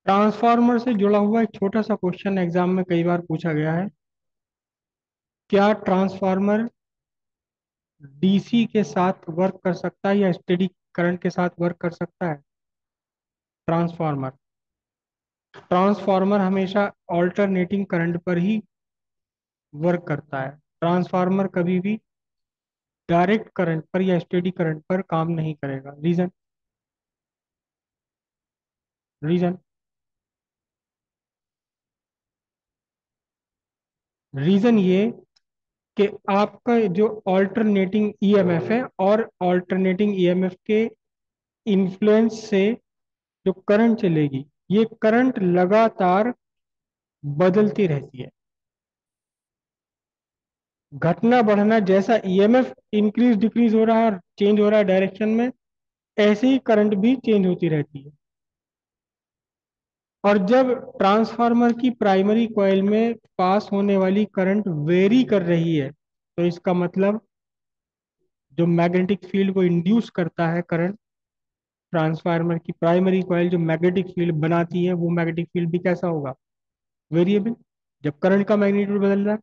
Transformer से जुड़ा हुआ एक छोटा सा क्वेश्चन एग्जाम में कई बार पूछा गया है। क्या ट्रांसफार्मर डीसी के साथ वर्क कर सकता है या स्टेडी करंट के साथ वर्क कर सकता है? ट्रांसफार्मर ट्रांसफार्मर हमेशा ऑल्टरनेटिंग करंट पर ही वर्क करता है। ट्रांसफार्मर कभी भी डायरेक्ट करंट पर या स्टेडी करंट पर काम नहीं करेगा। रीजन रीजन रीजन ये कि आपका जो ऑल्टरनेटिंग ईएमएफ है और ऑल्टरनेटिंग ईएमएफ के इन्फ्लुएंस से जो करंट चलेगी, ये करंट लगातार बदलती रहती है। घटना बढ़ना जैसा ईएमएफ इंक्रीज डिक्रीज हो रहा है और चेंज हो रहा है डायरेक्शन में, ऐसे ही करंट भी चेंज होती रहती है। और जब ट्रांसफार्मर की प्राइमरी कॉइल में पास होने वाली करंट वेरी कर रही है, तो इसका मतलब जो मैग्नेटिक फील्ड को इंड्यूस करता है करंट, ट्रांसफार्मर की प्राइमरी कॉइल जो मैग्नेटिक फील्ड बनाती है, वो मैग्नेटिक फील्ड भी कैसा होगा? वेरिएबल। जब करंट का मैग्नीट्यूड बदल रहा है,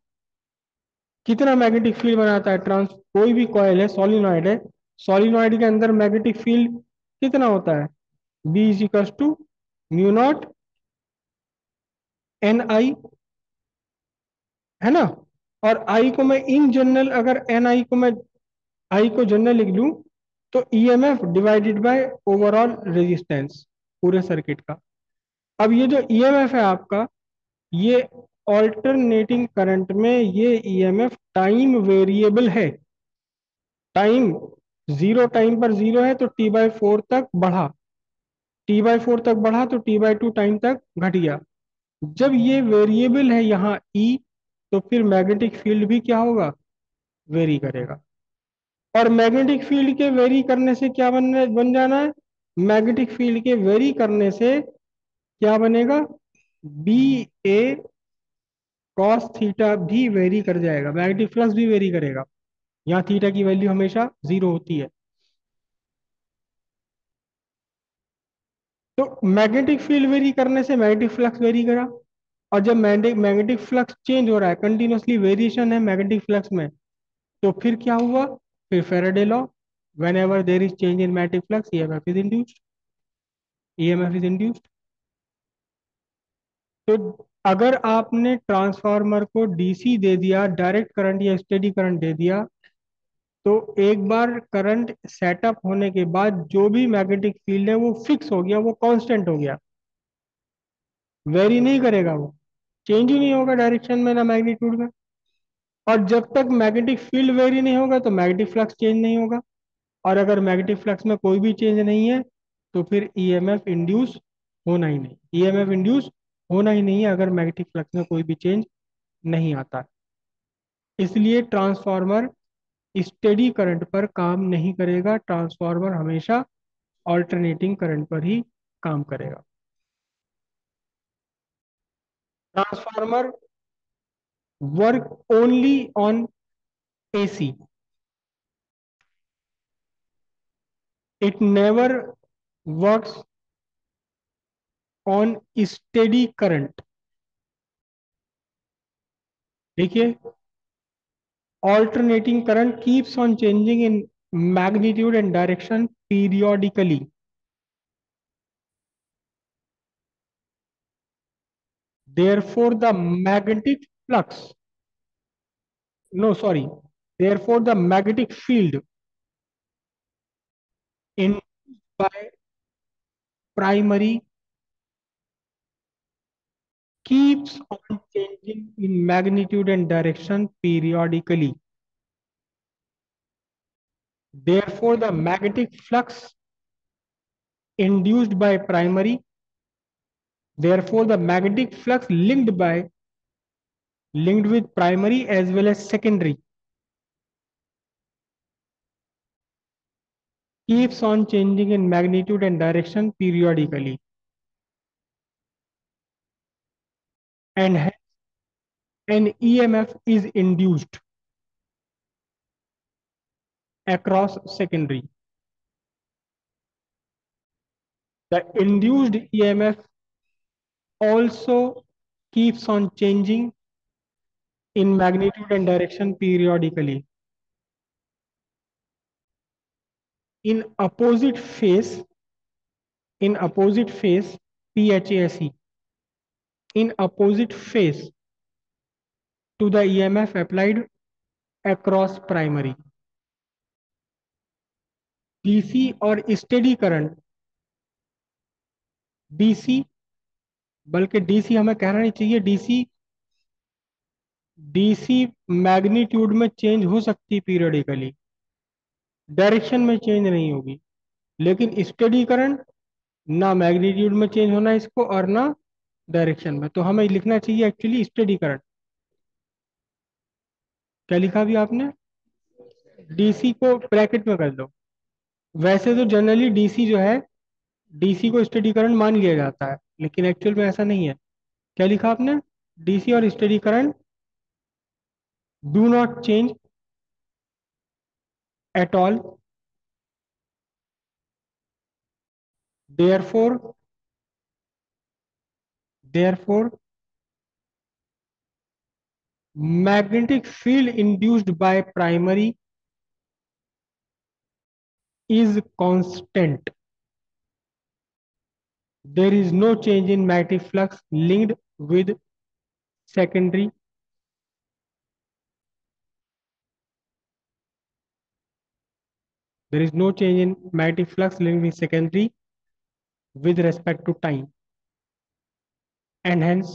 कितना मैग्नेटिक फील्ड बनाता है ट्रांस कोई भी कॉइल है, सॉलिनॉइड है, सॉलिनॉइड के अंदर मैग्नेटिक फील्ड कितना होता है? B is equal to mu nought N I, है ना। और आई को मैं इन जनरल, अगर एन आई को मैं आई को जनरल लिख लूं, तो EMF divided by overall resistance पूरे सर्किट का। अब ये जो ईएमएफ है आपका, ये ऑल्टरनेटिंग करंट में ये ईएमएफ टाइम वेरिएबल है। टाइम जीरो, टाइम पर जीरो है तो T/4 तक बढ़ा, T/4 तक बढ़ा तो T/2 टाइम तक घट गया। जब ये वेरिएबल है यहाँ E, तो फिर मैग्नेटिक फील्ड भी क्या होगा? वेरी करेगा। और मैग्नेटिक फील्ड के वेरी करने से क्या बन जाना है? मैग्नेटिक फील्ड के वेरी करने से क्या बनेगा? बी ए कॉस थीटा भी वेरी कर जाएगा, मैग्नेटिक फ्लक्स भी वेरी करेगा। यहाँ थीटा की वैल्यू हमेशा जीरो होती है। तो मैग्नेटिक फील्ड वेरी करने से मैग्नेटिक फ्लक्स वेरी करा। और जब मैग्नेटिक मैग्नेटिक फ्लक्स चेंज हो रहा है, कंटिन्यूसली वेरिएशन है मैग्नेटिक फ्लक्स में, तो फिर क्या हुआ? फिर Faraday law, when ever there is change in magnetic flux EMF is induced, EMF is induced. तो अगर आपने ट्रांसफार्मर को डीसी दे दिया, डायरेक्ट करंट या स्टेडी करंट दे दिया, तो एक बार करंट सेटअप होने के बाद जो भी मैग्नेटिक फील्ड है वो फिक्स हो गया, वो कांस्टेंट हो गया, वेरी नहीं करेगा, वो चेंज ही नहीं होगा डायरेक्शन में ना मैग्नीट्यूड में। और जब तक मैग्नेटिक फील्ड वेरी नहीं होगा तो मैग्नेटिक फ्लक्स चेंज नहीं होगा। और अगर मैग्नेटिक फ्लक्स में कोई भी चेंज नहीं है, तो फिर ईएमएफ इंड्यूस होना ही नहीं, ईएमएफ इंड्यूस होना ही नहीं है अगर मैग्नेटिक फ्लक्स में कोई भी चेंज नहीं आता। इसलिए ट्रांसफार्मर स्टेडी करंट पर काम नहीं करेगा, ट्रांसफार्मर हमेशा ऑल्टरनेटिंग करंट पर ही काम करेगा। Transformer work only on AC, it never works on steady current. देखिए, alternating current keeps on changing in magnitude and direction periodically. Therefore, the magnetic flux, no, sorry, therefore, the magnetic field induced by primary keeps on changing in magnitude and direction periodically. Therefore, the magnetic flux induced by primary, therefore, the magnetic flux linked with primary as well as secondary keeps on changing in magnitude and direction periodically, and hence an EMF is induced across secondary. The induced EMF also keeps on changing in magnitude and direction periodically. In opposite phase, in opposite phase, PHASE, in opposite phase to the EMF applied across primary. DC और steady current, DC, बल्कि DC हमें कहना नहीं चाहिए, DC, DC magnitude में change हो सकती है पीरियडिकली, डायरेक्शन में चेंज नहीं होगी, लेकिन स्टेडी करंट ना मैग्नीट्यूड में चेंज होना इसको और ना डायरेक्शन में, तो हमें लिखना चाहिए एक्चुअली स्टेडी करंट। क्या लिखा भी आपने? डीसी को ब्रैकेट में कर दो। वैसे तो जनरली डीसी जो है, डीसी को स्टेडी करंट मान लिया जाता है, लेकिन एक्चुअल में ऐसा नहीं है। क्या लिखा आपने? डीसी और steady current do not change at all, therefore therefore magnetic field induced by primary is constant. There is no change in magnetic flux linked with secondary. There is no change in magnetic flux linked with secondary with respect to time, and hence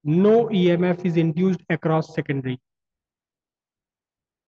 no EMF is induced across secondary.